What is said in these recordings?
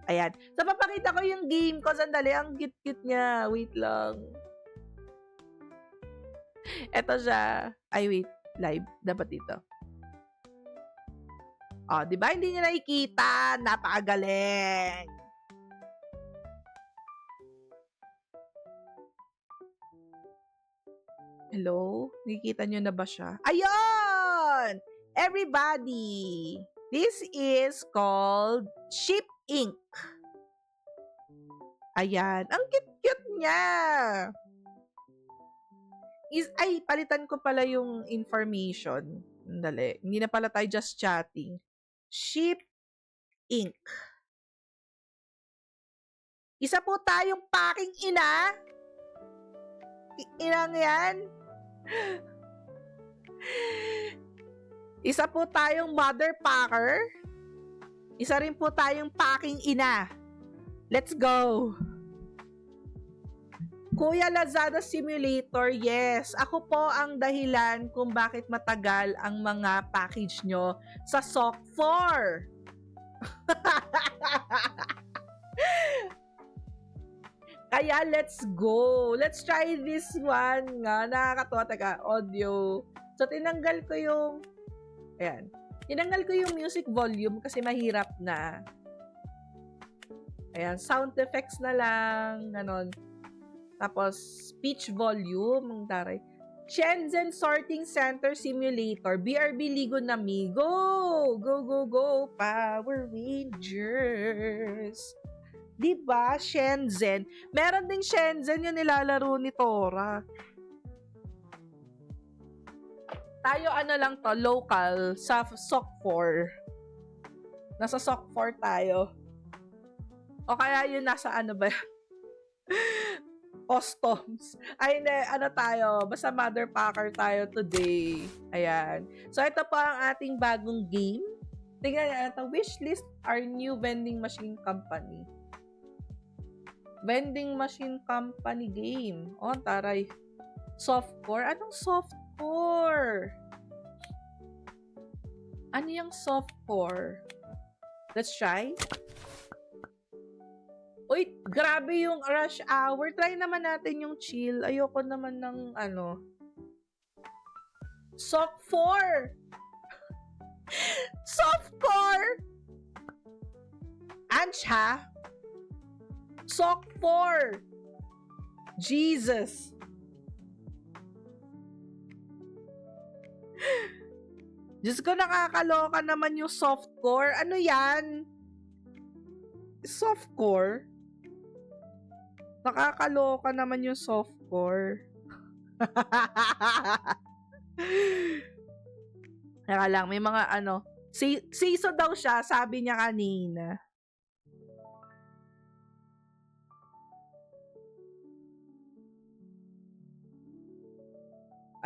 Ayan. So, papakita ko yung game ko. Sandali, ang cute-cute niya. Wait lang. Eto siya. Ay, wait. Live. Dapat dito. Oh, di ba? Hindi niya nakikita. Napakagaling. Hello? Nakikita niyo na ba siya? Ayun! Everybody! This is called Sheep Ink. Ayan. Ang cute-cute niya. Ay, palitan ko pala yung information. Dali. Hindi na pala tayo just chatting. Sheep Ink. Isa po tayong paking ina. Inang yan. Isa po tayong mother packer. Isa rin po tayong paking ina. Let's go! Kuya Lazada Simulator, yes. Ako po ang dahilan kung bakit matagal ang mga package nyo sa SOC 4. Kaya let's go. Let's try this one nga. Nakakatawa. Teka, audio. So, tinanggal ko yung... Ayan. Tinanggal ko yung music volume kasi mahirap na. Ayan, sound effects na lang, ganon. Tapos, speech volume, ang taray. Shenzhen Sorting Center Simulator, BRB Ligo Nami. Go! Go, go, go, Power Rangers! Diba, Shenzhen? Meron ding Shenzhen yung nilalaro ni Tora. Tayo, ano lang to, local, sa SOC 4. Nasa SOC 4 tayo. O kaya yun nasa ano ba? Customs. Ay, hindi. Ano tayo? Basta mother packer tayo today. Ayan. So, ito po ang ating bagong game. Tingnan nyo. Ito, wishlist our new vending machine company. Vending machine company game. Oh, taray. Softcore? Anong softcore? Ano yung softcore? Let's try. Uy, grabe yung rush hour. Try naman natin yung chill. Ayoko naman ng ano. SOC 4! Softcore! Anch, ha? SOC 4! Jesus! Diyos ko, nakakaloka naman yung softcore. Ano yan? Softcore? Nakakaloka naman yung softcore. Kaya lang, may mga ano, siso daw siya, sabi niya kanina.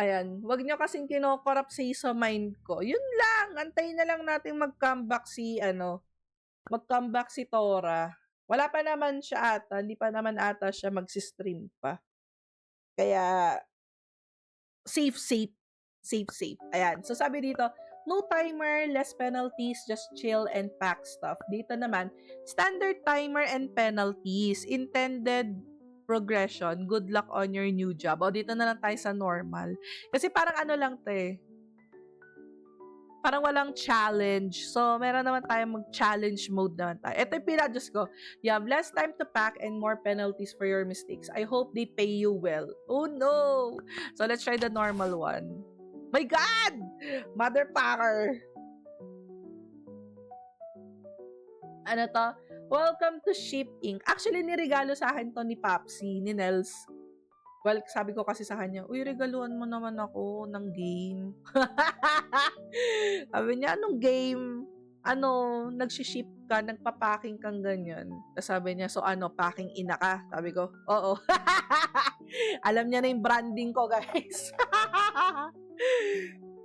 Ayan, wag niyo kasing kinokorap siso mind ko. Yun lang, antayin na lang natin mag-comeback si, mag-comeback si Tora. Wala pa naman siya ata. Hindi pa naman ata siya magsistream pa. Kaya, safe. Ayan. So, sabi dito, no timer, less penalties, just chill and pack stuff. Dito naman, standard timer and penalties. Intended progression. Good luck on your new job. O, dito na lang tayo sa normal. Kasi parang ano lang te. Parang walang challenge. So, meron naman tayong mag-challenge mode naman tayo. Ito yung pinadjust ko. You have less time to pack and more penalties for your mistakes. I hope they pay you well. Oh, no! So, let's try the normal one. My God! Mother packer! Ano to? Welcome to Sheep Ink. Actually, niregalo sa akin to ni Papsi, ni Nels. Well, sabi ko kasi sa kanya, uy, regaluan mo naman ako ng game. Sabi niya, anong game? Ano, nagsiship ka, nagpapacking kang ganyan. Tapos sabi niya, so ano, packing ina ka? Sabi ko, oo. Alam niya na yung branding ko, guys.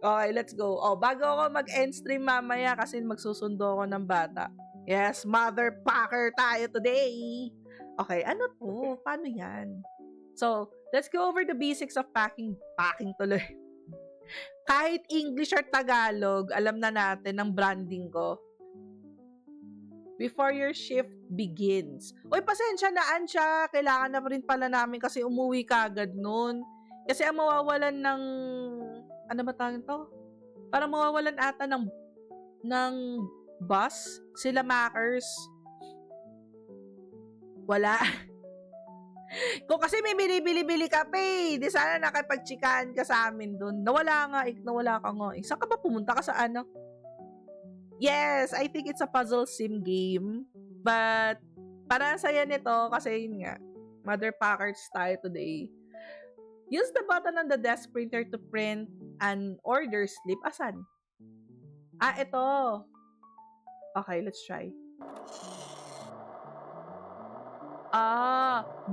Okay, let's go. Oh, bago ako mag-end stream mamaya kasi magsusundo ako ng bata. Yes, mother packer tayo today. Okay, ano to? Paano yan? So, let's go over the basics of packing. Packing tuloy. Kahit English or Tagalog, alam na natin ang branding ko. before your shift begins. Uy, pasensya na, Ansya. Kailangan na rin pala namin kasi umuwi kagad nun. Kasi ang mawawalan ng, ano ba tawag to? Parang mawawalan ata ng bus, sila Makers. Wala. Kung kasi may binibili-bili ka pa eh. Di sana nakipagchikahan ka sa amin dun. Nawala ka nga eh. Saan ka ba pumunta ka sa ano? Yes, I think it's a puzzle sim game. But, parang saya nito kasi yun nga, Mother Packers tayo today. Use the button on the desk printer to print an order slip. Asan? Ito. Okay, let's try.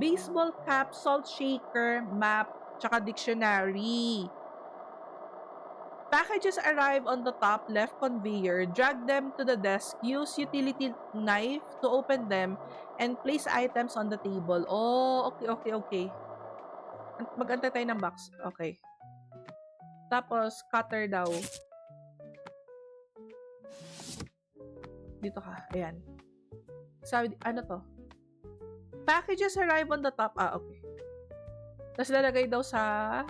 Baseball cap, salt shaker, map, tsaka dictionary. Packages arrive on the top left conveyor. Drag them to the desk. Use utility knife to open them and place items on the table. Oh, okay. Mag-antay tayo ng box. Okay. Tapos, cutter daw. Dito ka. Ayan. Sabi, ano to? Packages arrive on the top. Okay. Tapos lalagay daw sa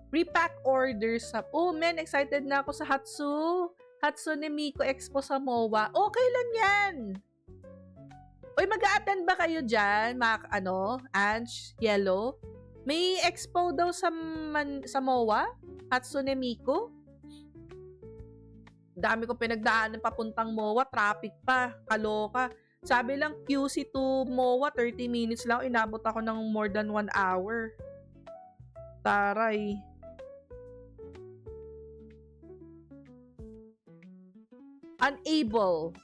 repack orders. Oh, man, excited na ako sa Hatsune Miku Expo sa MOA. Okay lang yan. Uy, mag-a-attend ba kayo dyan? Ange, Yellow? May expo daw sa MOA? Hatsune Miku? Dami ko pinagdaanan papuntang MOA. Traffic pa. Kaloka. Sabi lang, QC to MOA, 30 minutes lang. Inabot ako ng more than 1 hour. Taray. Unable.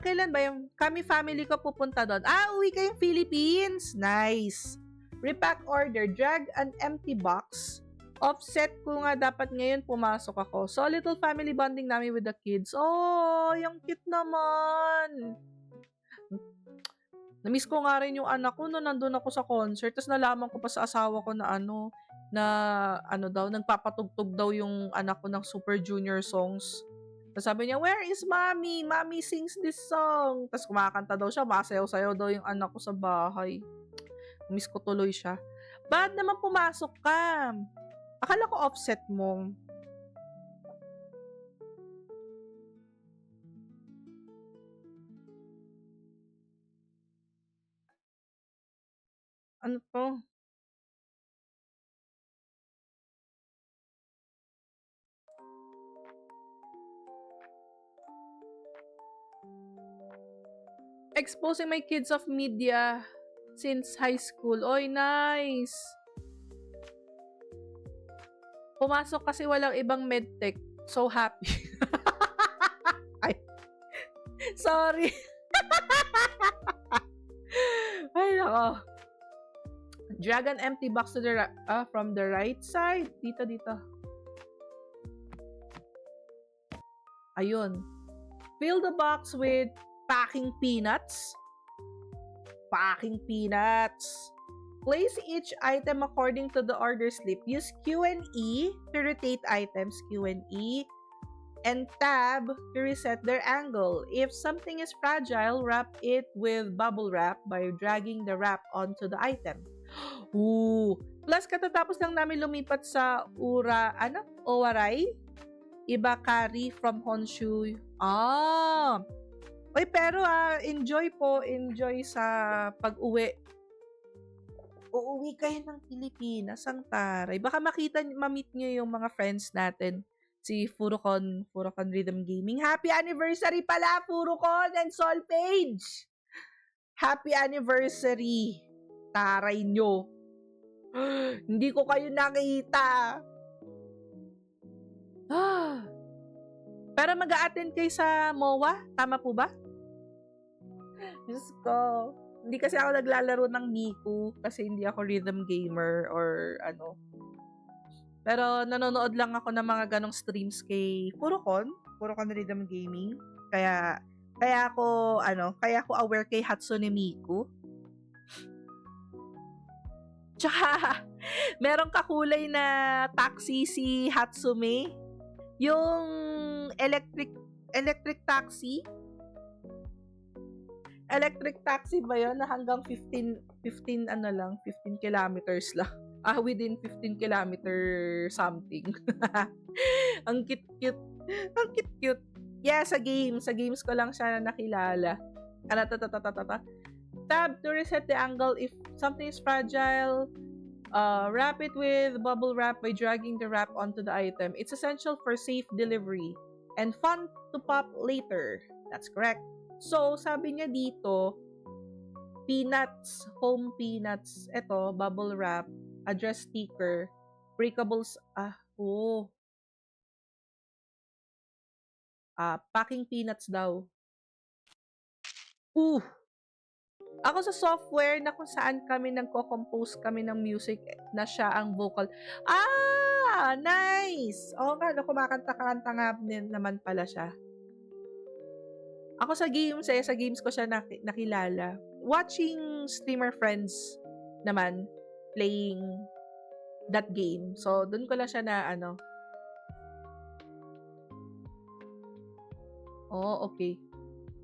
Kailan ba yung kami family ko pupunta doon? Uwi kayong Philippines. Nice. Repack order. Drag an empty box. Offset ko nga dapat ngayon pumasok ako. So, little family bonding namin with the kids. Oh, yung cute naman. Namiss ko nga rin yung anak ko nung nandun ako sa concert. Tapos nalaman ko pa sa asawa ko na nagpapatugtog daw yung anak ko ng Super Junior songs. Tapos sabi niya, where is mommy? Mommy sings this song. Tapos kumakanta daw siya, masayaw-sayaw daw yung anak ko sa bahay. Miss ko tuloy siya. Ba't naman pumasok ka? Akala ko offset mo. Ano to? Exposing my kids of media since high school. Oy, nice! Pumasok kasi walang ibang medtech. So happy. Ay. Sorry. Ay, nako. Drag an empty box to the from the right side. Dito. Ayun. Fill the box with packing peanuts. Place each item according to the order slip. Use Q and E to rotate items, Q and E, and Tab to reset their angle. If something is fragile, wrap it with bubble wrap by dragging the wrap onto the item. Ooh! Plus, katatapos lang namin lumipat sa Owarai, Ibakari from Honshu. Uy, pero enjoy sa pag-uwi. Uuwi kayo ng Pilipinas, ang taray. Baka ma-meet nyo yung mga friends natin. Si Furocon Rhythm Gaming. Happy anniversary pala, Furocon and Solpage! Happy anniversary! Taray nyo. Hindi ko kayo nakita. Pero mag-a-attend kayo sa MOA? Tama po ba? Diyos ko. Hindi kasi ako naglalaro ng Miku kasi hindi ako rhythm gamer or ano. Pero nanonood lang ako ng mga ganong streams kay Furocon Rhythm Gaming. Kaya ako aware kay Hatsune Miku. Tsaka, merong kakulay na taxi si Hatsume. Yung electric Electric taxi? Electric taxi ba yun na hanggang 15 ano lang, 15 kilometers lang. Within 15 kilometer something. Ang cute-cute. Ang cute-cute. Yeah, sa games. Sa games ko lang siya nakilala. Tab to reset the angle if something is fragile. Wrap it with bubble wrap by dragging the wrap onto the item. It's essential for safe delivery and fun to pop later. That's correct. So, sabi niya dito, peanuts, home peanuts. Ito, bubble wrap, address sticker, breakables, packing peanuts daw. Ako sa software na kung saan kami nagko-compose kami ng music na siya ang vocal. Nice! Oo nga, kumakanta-kanta nga din naman pala siya. Ako sa games ko siya nakilala. Watching streamer friends naman playing that game. So, dun ko lang siya na okay.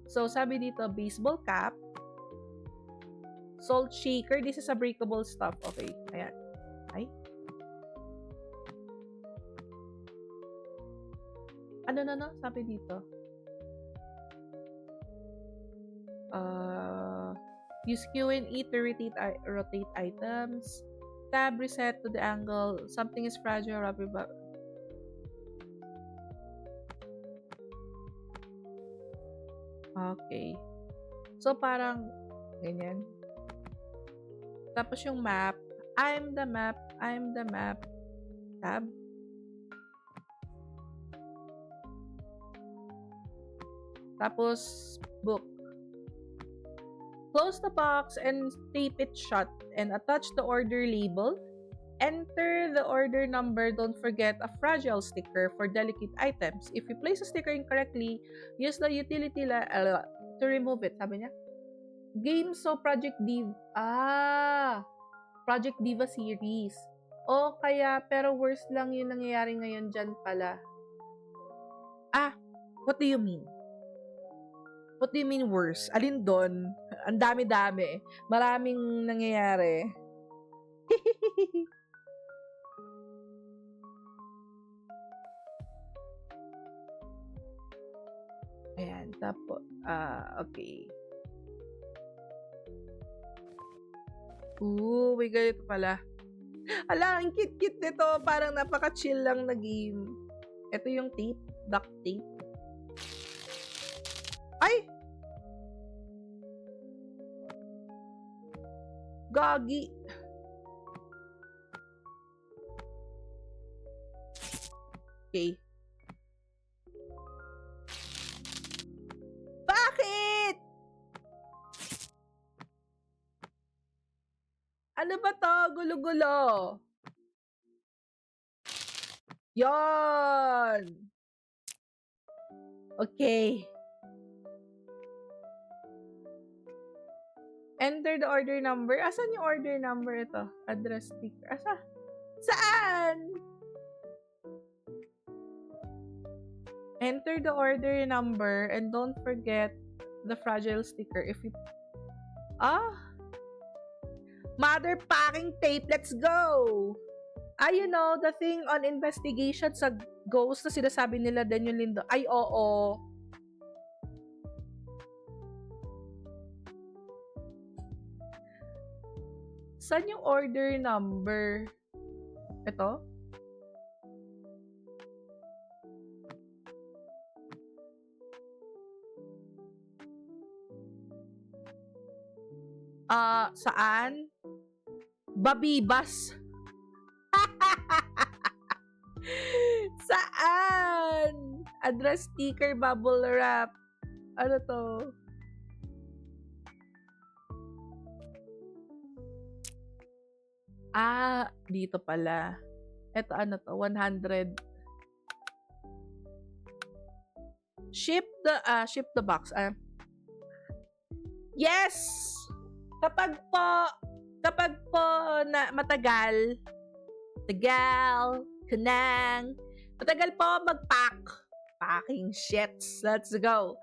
So, sabi dito, baseball cap, salt shaker. This is a breakable stuff. Okay, ayan. Ay. Ano? Sabi dito. Use Q and E to rotate items. Tab reset to the angle. Something is fragile. Okay. So, parang ganyan. Tapos yung map. I'm the map. Tab. Tapos, book. Close the box and tape it shut and attach the order label. Enter the order number. Don't forget a fragile sticker for delicate items. If you place a sticker incorrectly, use the utility to remove it. Sabi niya. Game Project Diva. Project Diva series. Pero worse lang yung nangyayari ngayon dyan pala. What do you mean? What do you mean worse? Alin doon? Ang dami-dami. Maraming nangyayari. Ayan, tapos, okay. May ganito pala. Ang cute-cute nito. Parang napaka-chill lang na game. Ito yung tape. Duct tape. Ay! Gagi. Okay. Bakit? Ano ba to? Gulo-gulo. Yon. Okay. Enter the order number. Asan yung order number ito? Address sticker. Saan? Enter the order number and don't forget the fragile sticker. If you... Mother packing tape. Let's go! You know, the thing on investigation sa ghost na sinasabi nila Daniel Lindo. Ay, oo. Saan yung order number? Ito? Saan? Babibas. Saan? Address sticker, bubble wrap. Ano to? Dito pala. Ito ano to? 100. Ship the box. Yes! Kapag po na matagal po mag-pack. packing shits. Let's go.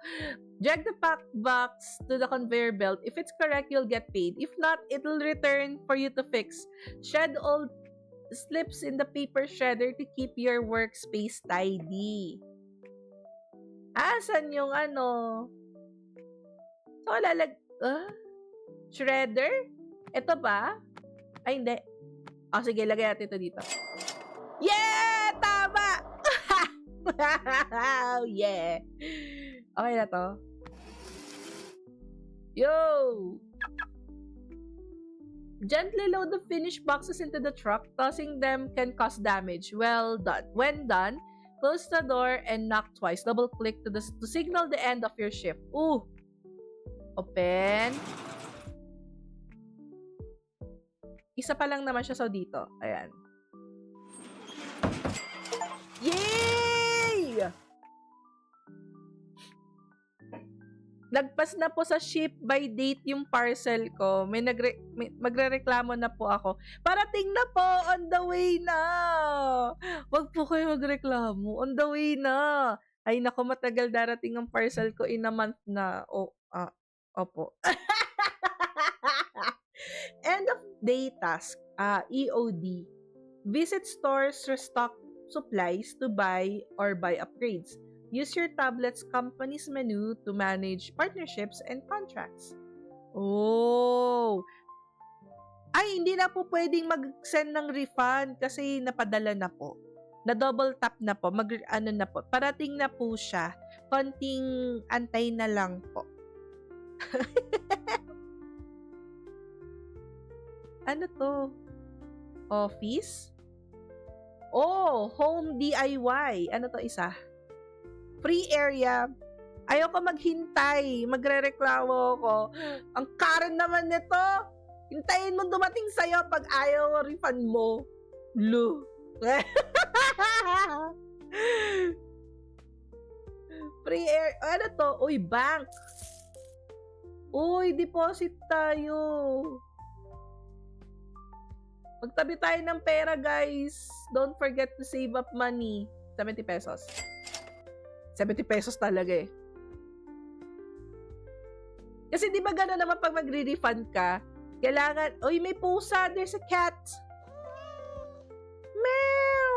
Drag the pack box to the conveyor belt. If it's correct, you'll get paid. If not, it'll return for you to fix. Shred old slips in the paper shredder to keep your workspace tidy. Asan yung ano? So, shredder? Ito ba? Ay, hindi. Sige, lagay natin ito dito. Yeah! Tama! Yeah! Okay na to. Yo! Gently load the finished boxes into the truck. Tossing them can cause damage. Well done. When done, close the door and knock twice. Double click to signal the end of your shift. Ooh! Open. Isa pa lang naman siya dito. Ayan. Yay! Lagpas na po sa ship by date yung parcel ko. Magrereklamo na po ako. Parating na po! On the way na! Wag po kayo magreklamo. On the way na! Ay nako, matagal darating ang parcel ko in a month na. Opo. End of day task. EOD. Visit stores, restock supplies to buy or buy upgrades. Use your tablet's company's menu to manage partnerships and contracts. Oh! Ay, hindi na po pwedeng mag-send ng refund kasi napadala na po. Na-double tap na po. Na po. Parating na po siya. Konting antay na lang po. Ano to? Office? Oh, home DIY. Ano to isa? Free area. Ayoko maghintay. Magrereklamo ako. Ang Karen naman nito. Hintayin mo dumating sa'yo pag ayaw refund mo. Lo. Free area. Ano to? Uy, bank. Uy, deposit tayo. Magtabi tayo ng pera, guys. Don't forget to save up money. 70 pesos. 70 pesos talaga eh. Kasi di ba gano'n naman pag magre-refund ka, kailangan, uy, may pusa, there's a cat. Meow!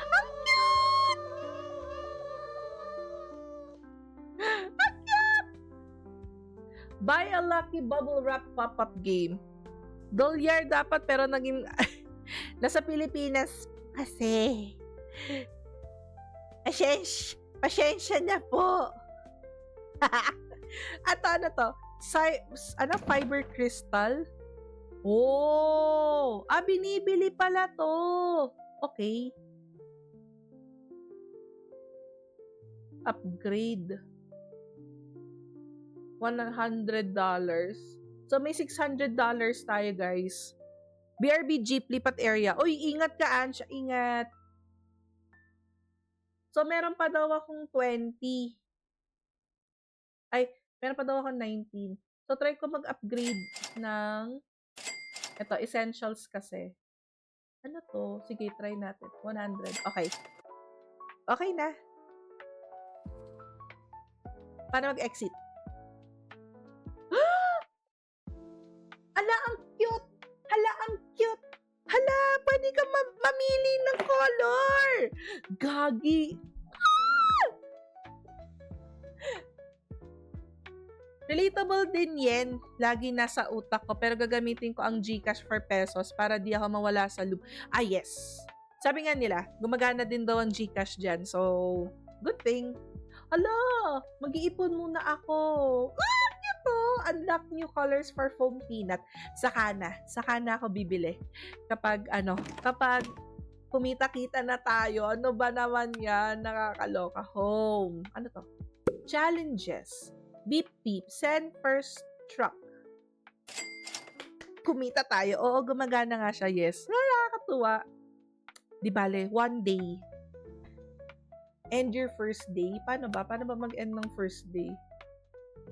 Ang cute! Ang cute! Buy a lucky bubble wrap pop-up game. Dolyar dapat pero naging nasa Pilipinas kasi. Pasyensya na po. At ano to? Fiber crystal? Oh! Binibili pala to. Okay. Upgrade. $100. So, may $600 tayo, guys. BRB Jeep, lipat area. Uy, ingat ka, Ansha. Ingat. So, meron pa daw akong 20. Ay, meron pa daw akong 19. So, try ko mag-upgrade ng ito, essentials kasi. Ano to? Sige, try natin. 100. Okay. Okay na. Paano mag-exit? Hala, ang cute! Hala, ang cute! Hala, pwede ka mamili ng color! Gagi! Ah! Relatable din yan. Lagi nasa utak ko. Pero gagamitin ko ang GCash for pesos para di ako mawala sa loop. Yes! Sabi nga nila, gumagana din daw ang GCash dyan. So, good thing. Hala, mag-iipon muna ako. Unlock new colors for foam peanut. Saka na ako bibili. Kapag kumita-kita na tayo, ano ba naman yan? Nakakaloka. Home. Ano to? Challenges. Beep beep. Send first truck. Kumita tayo. Oo, gumagana nga siya. Yes. Nakakatuwa. Di bale, one day. End your first day. Paano ba? Paano ba mag-end ng first day?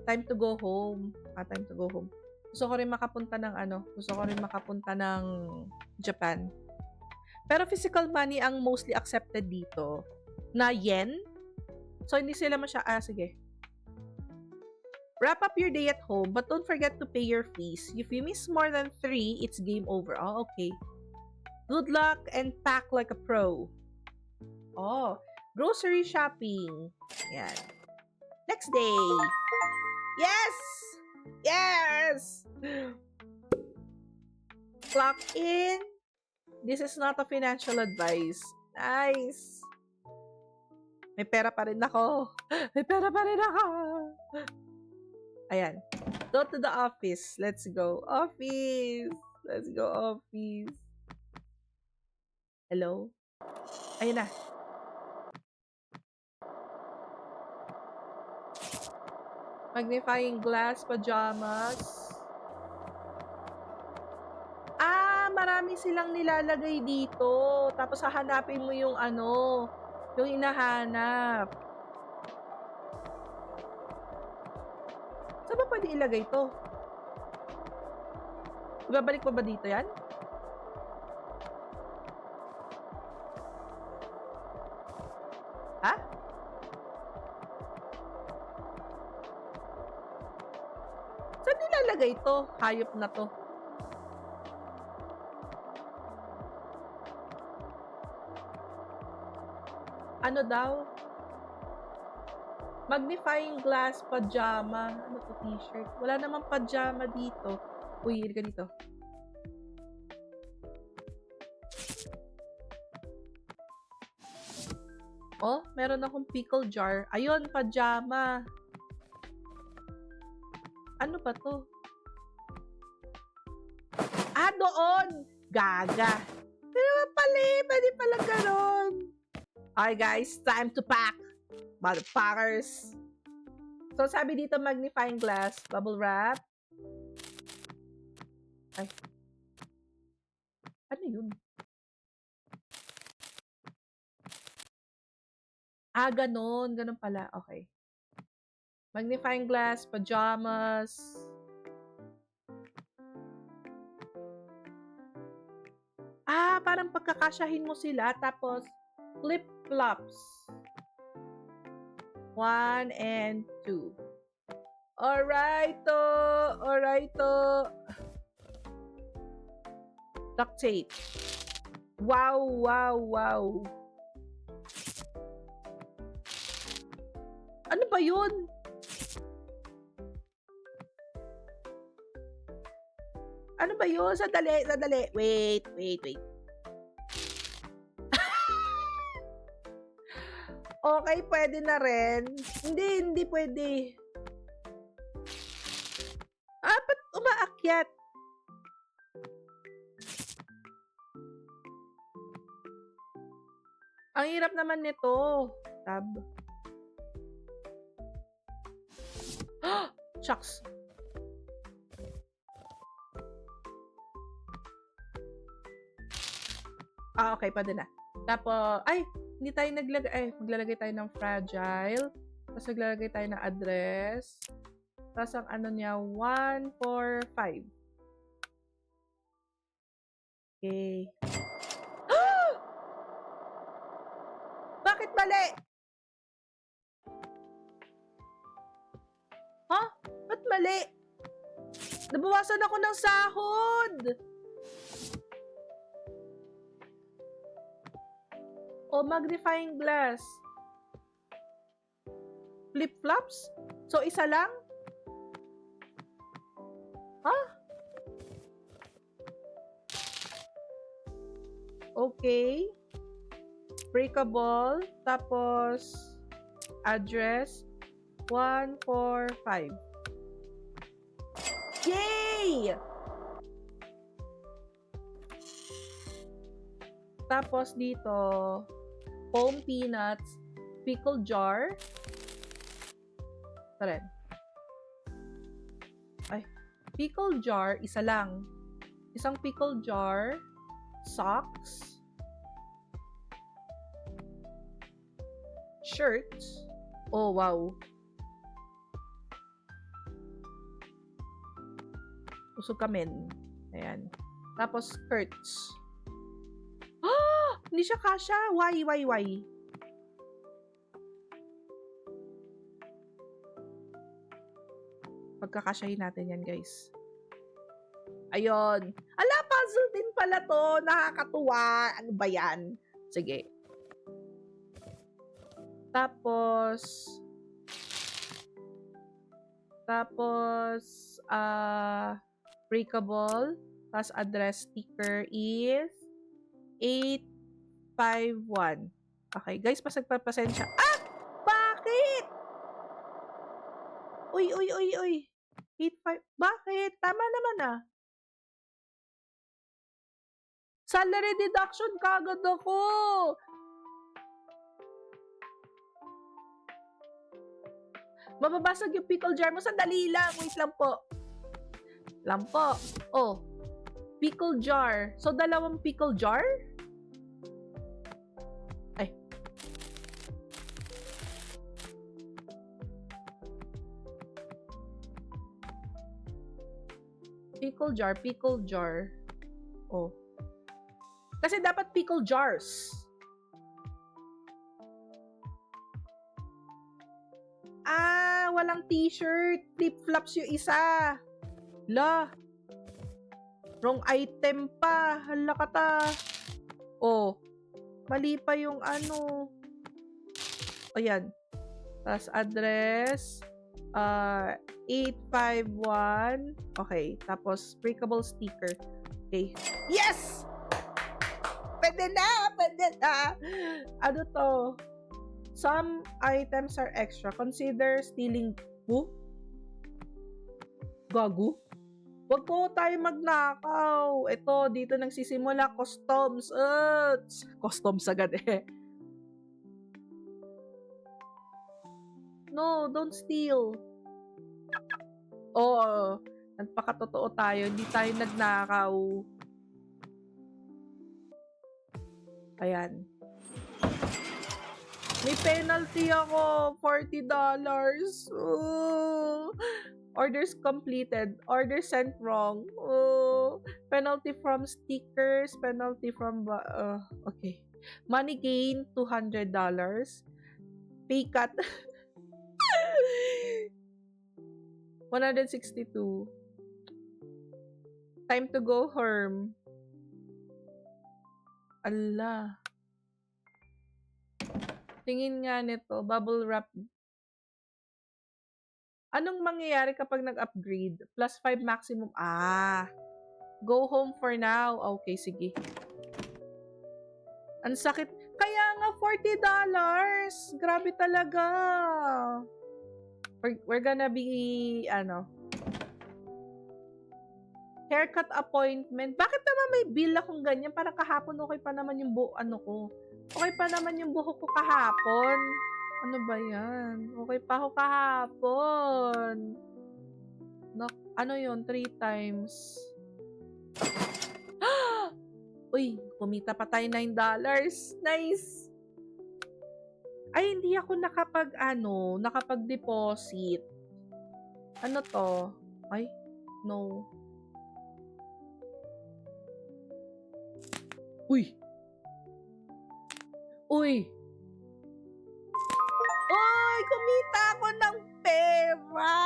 Time to go home. Time to go home. Gusto ko rin makapunta ng Japan. Pero physical money ang mostly accepted dito na yen. So, hindi sila sige. Wrap up your day at home, but don't forget to pay your fees. If you miss more than 3, it's game over. Oh, okay. Good luck and pack like a pro. Oh, grocery shopping. Yan. Next day. Yes! Yes! Clock in. This is not a financial advice. Nice. May pera pa rin ako. May pera pa rin ako. Ayan. Go to the office. Let's go. Office. Let's go office. Hello? Ayun na. Magnifying glass, pajamas. Marami silang nilalagay dito. Tapos hahanapin mo yung yung hinahanap. Saan ba pwede ilagay to? Ibabalik pa ba dito yan? Ha? Saan nilalagay to? Hayop na to. Ano daw? Magnifying glass, pajama. Ano to, t-shirt? Wala namang pajama dito. Uy, ilika dito. Oh, meron akong pickle jar. Ayun, pajama. Ano ba to? Doon! Gaga. Pero pala, pwede pala ganon. Okay guys, time to pack. Motherfuckers. So sabi dito, magnifying glass, bubble wrap. Ay. Ano yun? Ganon. Ganon pala. Okay. Magnifying glass, pajamas. Parang pagkakasyahin mo sila, tapos flip-flops. 1 and 2. Alrighto. Duct tape. Wow. Ano ba yun? Ano ba yun? Sadali. Wait. Okay, pwede na rin. Hindi pwede. Ba't umaakyat? Ang hirap naman nito. Tab. Shucks. Okay, pwede na. Tapos, hindi tayo maglalagay tayo ng fragile. Tapos maglalagay tayo ng address. Tapos ang ano niya, 145. Okay. Bakit mali? Ba't mali? Nabawasan ako ng sahod! Magnifying glass. Flip-flops? So, isa lang? Okay. Breakable. Tapos, address 145. Yay! Tapos dito, foam peanuts, pickle jar. Ito rin. Pickle jar, isa lang. Isang pickle jar, socks, shirts. Oh, wow. Usog kamen. Ayan. Tapos skirts. Hindi siya kasha. Why? Pagkakasyahin natin yan, guys. Ayun. Ala, puzzle din pala to. Nakakatuwa. Ano ba yan? Sige. Tapos, breakable. Tapos, address sticker is 851. Okay, guys, pasagpapasensya. Ah! Bakit? Uy. 85. Bakit? Tama naman ah. Salary deduction kagad ako. Mababasag yung pickle jar mo. Sandali lang. Wait lang po. Oh. Pickle jar. So, dalawang pickle jar? Ay. Pickle jar. Oh. Kasi dapat pickle jars. Ah, walang t-shirt. Flip-flops yung isa. La. Wrong item pa. Hala ka ta. Oh. Mali pa yung ano. O yan. Tapos address. 851. Okay. Tapos breakable sticker. Okay. Yes! Pwede na. Ano to? Some items are extra. Consider stealing. Gago? Wag po tayo magnakaw. Ito, dito nagsisimula. Customs. Customs agad eh. No, don't steal. Oo. Nagpakatotoo tayo. Hindi tayo nagnakaw. Ayan. May penalty ako. $40. Orders completed. Order sent wrong. Penalty from stickers. Penalty from... okay. Money gain, $200. Pay cut. 162. Time to go home. Allah. Tingin nga nito, bubble wrap. Anong mangyayari kapag nag-upgrade? Plus 5 maximum. Go home for now. Okay, sige. Ang sakit. Kaya nga, $40. Grabe talaga. We're gonna be, haircut appointment. Bakit naman may bill akong ganyan? Parang kahapon okay pa naman yung ko. Okay pa naman yung buhok ko kahapon. Ano ba yan? Okay pa ako kahapon. Ano yun? 3 times. Uy, kumita pa tayo $9. Nice! Ay, hindi ako nakapag-deposit. Ano to? Ay, no. Uy! Uy! Uy! Kumita ako ng pera!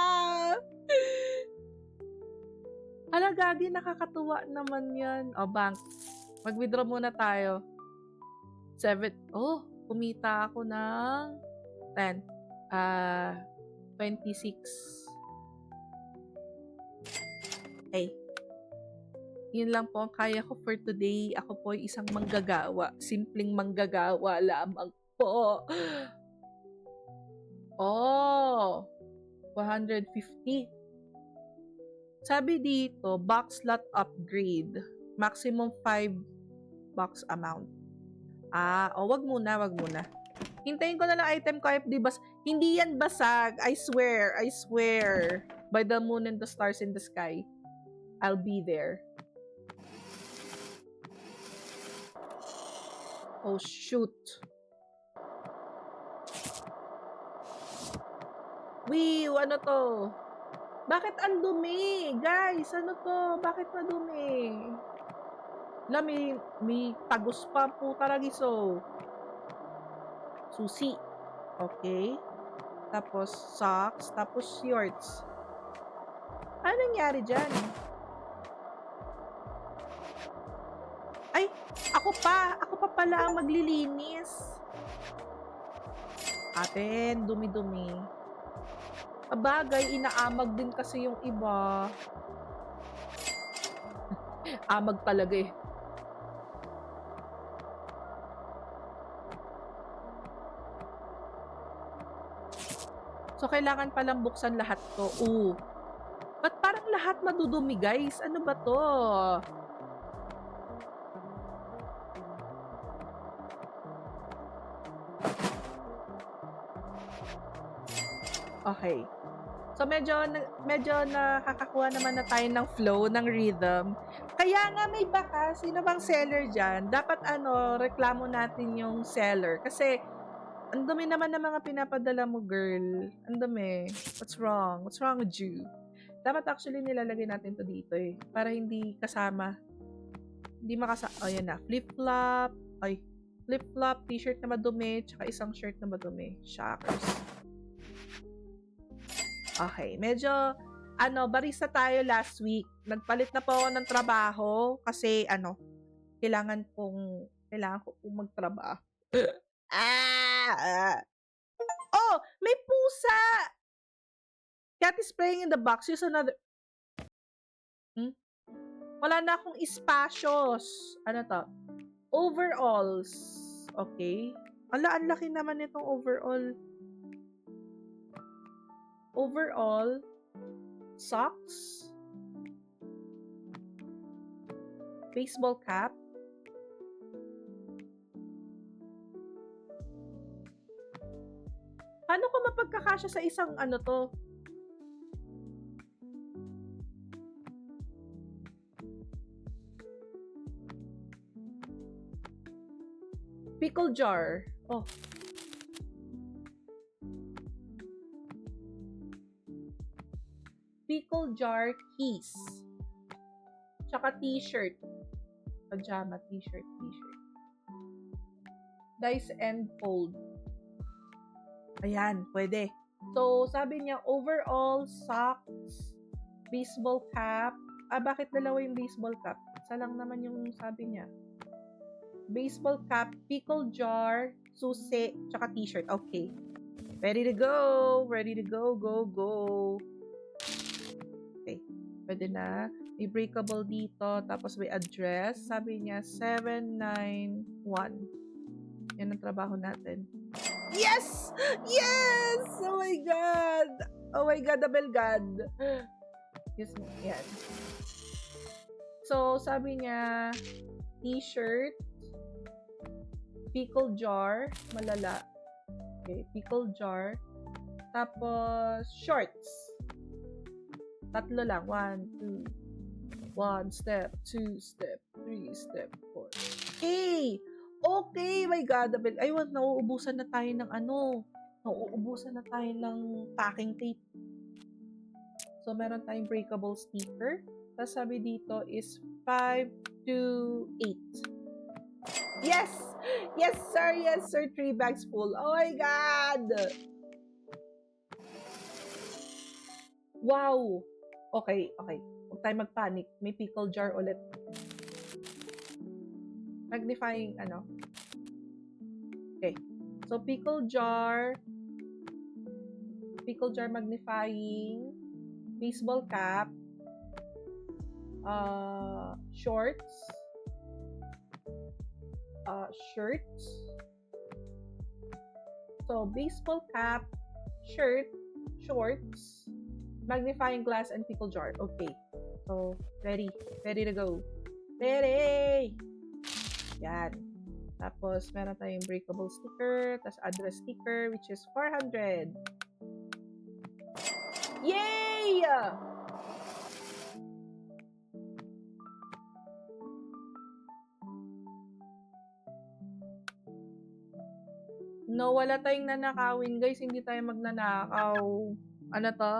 Hala, gagi, nakakatuwa naman yan. Bank. Mag-withdraw muna tayo. 7. Kumita ako ng 10. 26. Okay. Yun lang po ang kaya ko for today. Ako po ay isang manggagawa. Simpleng manggagawa lamang po. 150. Sabi dito, box lot upgrade. Maximum 5 box amount. Wag muna. Hintayin ko na lang item ko. Hindi yan basag. I swear. By the moon and the stars in the sky, I'll be there. Oh, shoot. Ano to? Bakit ang dumi? Guys, ano to? Bakit madumi? La, may tagos pa po talagiso. Susi. Okay. Tapos socks. Tapos shorts. Ano nangyari dyan? Ay, ako pa pala ang maglilinis. Atin, dumi-dumi. Abagay, inaamag din kasi yung iba. Amag talaga eh. So, kailangan palang buksan lahat to. Ba't parang lahat madudumi, guys? Ano ba to? Okay. So, medyo nakakakuha naman na tayo ng flow, ng rhythm. Kaya nga may baka, sino bang seller dyan? Dapat reklamo natin yung seller. Kasi, ang dumi naman ng mga pinapadala mo, girl. Ang dumi. What's wrong? What's wrong with you? Dapat actually nilalagay natin to dito eh. Para hindi kasama. Hindi makasama. Oh, yan na. Flip-flop. Ay, flip-flop, t-shirt na madumi, tsaka isang shirt na madumi. Shockers. Okay, medyo, barista tayo last week. Nagpalit na po ako ng trabaho kasi, kailangan ko pong magtrabaho. Oh, may pusa! Cat is playing in the box. Use another... Wala na akong espasyos. Ano to? Overalls. Okay. Ang laki naman itong overall. Overall. Socks. Baseball cap. Paano ko mapagkakasya sa isang to? Pickle jar. Oh. Pickle jar keys. Tsaka t-shirt. Pajama, t-shirt. Dice and fold. Ayan, pwede. So, sabi niya, overall, socks, baseball cap. Bakit dalawa yung baseball cap? Isa lang naman yung sabi niya. Baseball cap, pickle jar, susi, tsaka t-shirt. Okay. Ready to go. Go. Okay. Pwede na. May breakable dito. Tapos may address. Sabi niya, 791. Yan ang trabaho natin. Yes! Yes! Oh my God! Oh my God, the bell God. Yes, yan. So, sabi niya, t-shirt, pickle jar, malala. Okay, pickle jar. Tapos, shorts. Tatlo lang. 1, 2. 1 step, 2 step, 3 step, 4. Okay! Okay, my God. Ay, nauubusan na tayo ng Nauubusan na tayo ng packing tape. So, meron tayong breakable sticker. Tapos sabi dito is 5 to 8. Yes! Yes, sir! Yes, sir! 3 bags full. Oh my God! Wow! Okay. Huwag tayo magpanic. May pickle jar ulit. Magnifying, Okay. So, pickle jar magnifying, baseball cap, shorts, shirts. So, baseball cap, shirt, shorts, magnifying glass, and pickle jar. Okay. So, ready to go. Ready! Yan. Tapos, meron tayong breakable sticker, tapos address sticker, which is 400. Yay! No, wala tayong nanakawin, guys. Hindi tayo magnanakaw. Ano to?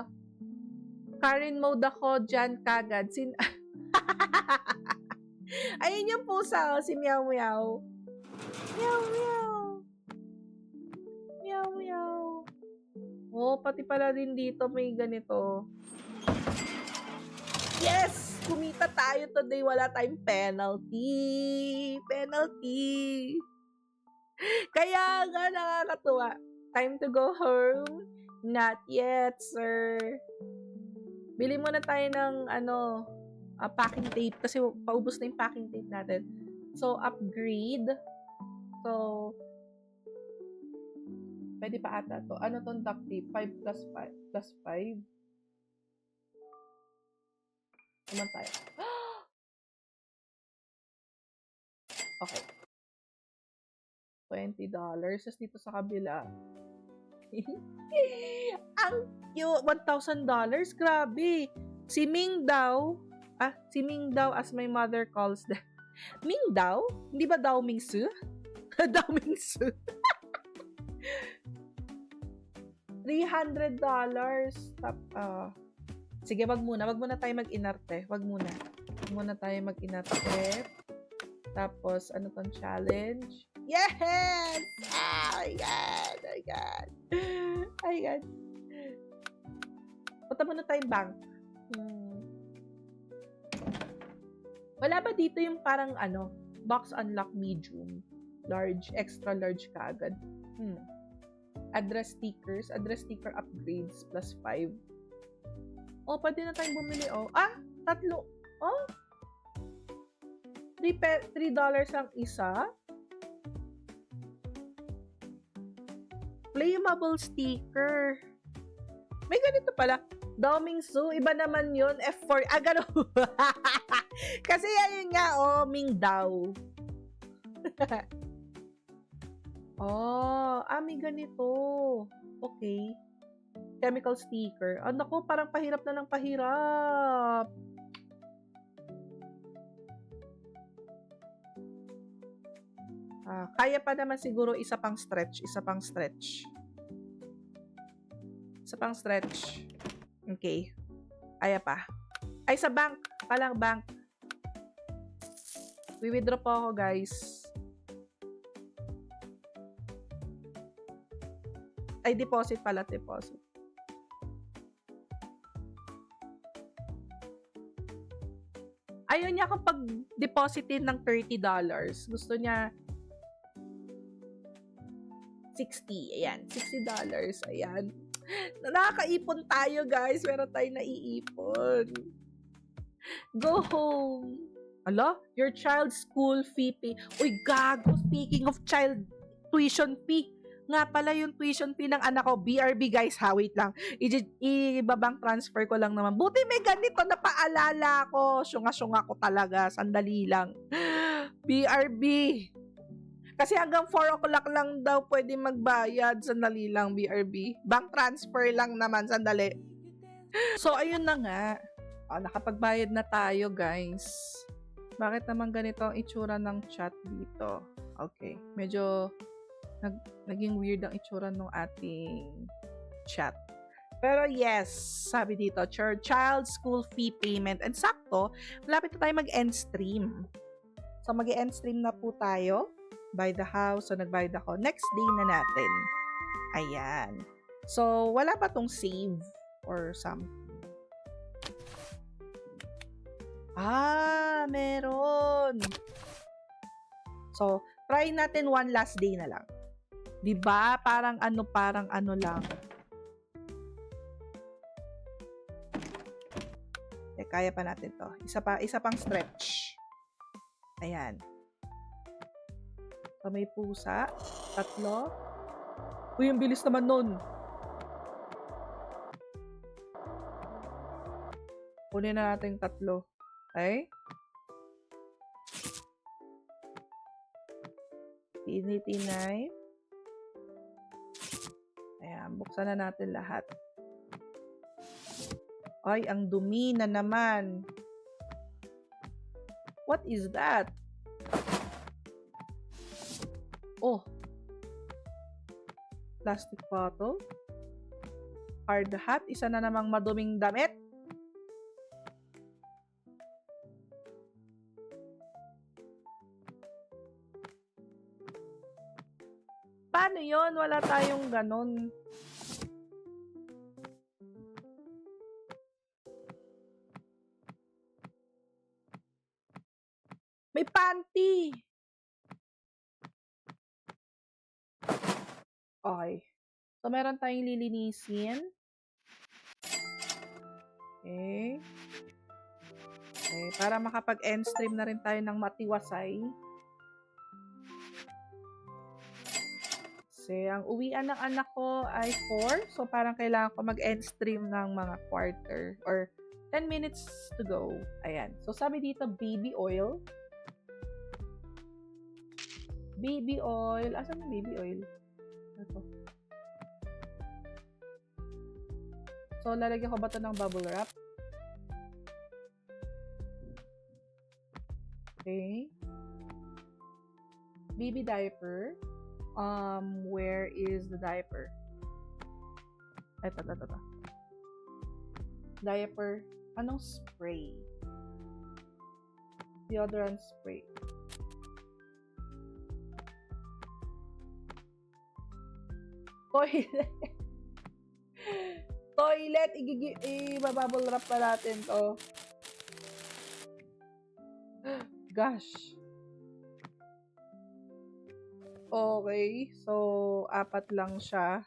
Karen mode ako dyan kagad. Ayun yung pusa, oh, si Meow Meow. Meow Meow. Meow Meow. Oh, pati pala din dito may ganito. Yes! Kumita tayo today. Wala tayong penalty. Penalty. Kaya nga nakakatuwa. Time to go home? Not yet, sir. Bili muna tayo ng packing tape kasi paubos na yung packing tape natin. So, upgrade. So, pwede pa ata to. Ano tong duct tape? 5 plus 5 plus 5. Naman tayo. Okay. $20. Tapos dito sa kabila. Ang cute. $1,000. Grabe. Si Ming daw. Si Ming daw as my mother calls them. Ming daw? Hindi ba Dao Ming Su? Dao Ming Su. $300. Sige, wag muna tayo mag-inarte. Wag muna tayo mag-inarte. Tapos, ano tong challenge? Yes! Oh my God! Oh my God! Oh my God! Punta muna tayong bank. Wala ba dito yung parang box unlock medium, large, extra large kaagad? Address sticker upgrades plus 5. Oh, pwede na tayong bumili, oh. 3. Oh? $3 ang isa. Flammable sticker. May ganito pala. Dao Ming Su, iba naman yun. F4. Gano'n. Kasi yun nga, Ming Dao. May ganito. Okay. Chemical sticker. Naku, parang pahirap na ng pahirap. Kaya pa naman siguro isa pang stretch. Okay. Kaya pa. Ay, sa bank. Palang bank. We-withdraw po ako, guys. Ay, deposit pala. Deposit. Ayaw niya akong pag-depositin ng $30. Gusto niya 60. Ayan. $60. Ayan. Nakakaipon tayo, guys. Meron tayo naiipon. Go home. Ala, your child's school fee pay. Uy, gago. Speaking of child tuition fee. Nga pala yung tuition fee ng anak ko. BRB, guys, ha? Wait lang. Ibabang transfer ko lang naman. Buti may ganito na paalala ko. Syunga-syunga ko talaga. Sandali lang. BRB. Kasi hanggang 4 o'clock lang daw pwede magbayad. Sandali lang, BRB. Bank transfer lang naman. Sandali. So, ayun na nga. Nakapagbayad na tayo, guys. Bakit naman ganito ang itsura ng chat dito? Okay. Medyo naging weird ang itsura ng ating chat. Pero yes, sabi dito, child school fee payment. And sakto, malapit na tayo mag-end stream. So, mag-end stream na po tayo. Buy the house. So, nagbayad ako. Next day na natin. Ayan. So, wala pa tong save or something. Meron. So, try natin one last day na lang. 'Di ba? Parang ano lang. Kaya pa natin 'to. Isa pang stretch. Ayan. So, may pusa, 3. Uy, ang bilis naman nun. Kunin na natin 3. Okay? Infinity knife. Ayan, buksan na natin lahat. Ay, ang dumi na naman. What is that? Oh. Plastic bottle. Hard hat. Isa na namang maduming damit. yon, wala tayong ganun. May panty! Okay. So, meron tayong lilinisin. Okay. Okay, para makapag-end stream na rin tayo ng matiwasay. Kasi ang uwian ng anak ko ay 4. So, parang kailangan ko mag-end stream ng mga quarter or 10 minutes to go. Ayan. So, sabi dito, baby oil. Baby oil. Asan yung baby oil? Ito. So, lalagyan ko ba ito ng bubble wrap? Okay. Baby diaper. Where is the diaper? Ito. Diaper. Anong spray? Deodorant spray. Toilet. Toilet. I-bubble wrap pa natin to. Gosh. Okay. So, 4 lang siya.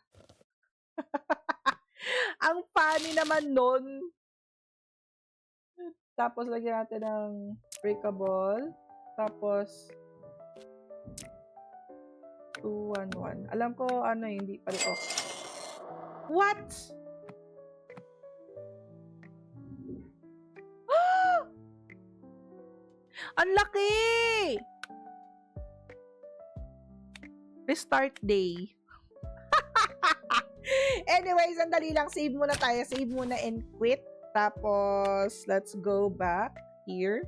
Ang funny naman nun. Tapos, lagyan natin ng breakable. Tapos, 211. Alam ko, hindi pa rin off. What? Ang laki! Restart day. Anyways, sandali lang. Save muna tayo. Save muna and quit. Tapos, let's go back here.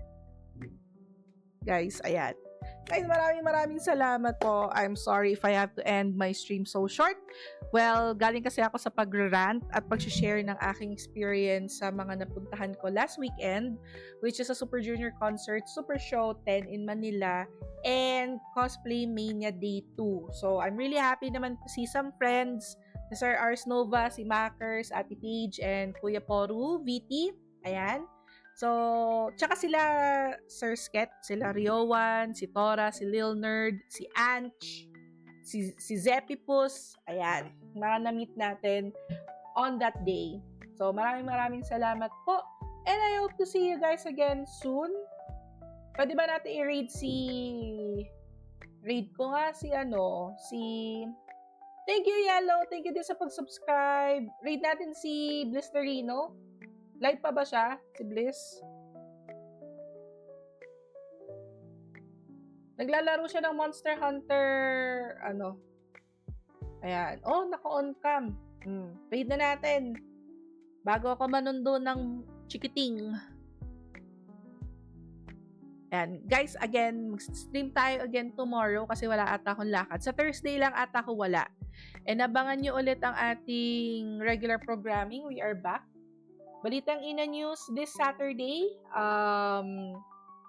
Guys, ayan. Guys, maraming salamat po. I'm sorry if I have to end my stream so short. Well, galing kasi ako sa pag-rant at pag-share ng aking experience sa mga napuntahan ko last weekend, which is a Super Junior Concert, Super Show 10 in Manila, and Cosplay Mania Day 2. So, I'm really happy naman to see some friends, si Sir Ars Nova, si Makers, Ate Paige, and Kuya Poru, VT. Ayan. So, tsaka sila Sir Sket, sila Riowan, si Tora, si Lil Nerd, si Anch, si Zeppipus, ayan, mga na-meet natin on that day. So, maraming salamat po. And I hope to see you guys again soon. Pwede ba natin i-raid raid ko nga si thank you Yellow, thank you din sa pag-subscribe. Raid natin si Blisterino. Live pa ba siya? Si Bliss? Naglalaro siya ng Monster Hunter, Ayan. Oh, naka-on cam. Raid na natin. Bago ako manundo ng chikiting. Ayan. Guys, again, mag-stream tayo again tomorrow kasi wala ata akong lakad. Sa Thursday lang ata ako wala. And abangan nyo ulit ang ating regular programming. We are back. Balitang Ina News this Saturday.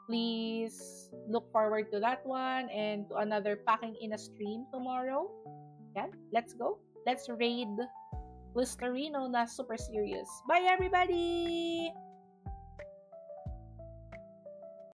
Please look forward to that one and to another Packing Ina stream tomorrow. Yan, let's go. Let's raid Listerino na super serious. Bye everybody!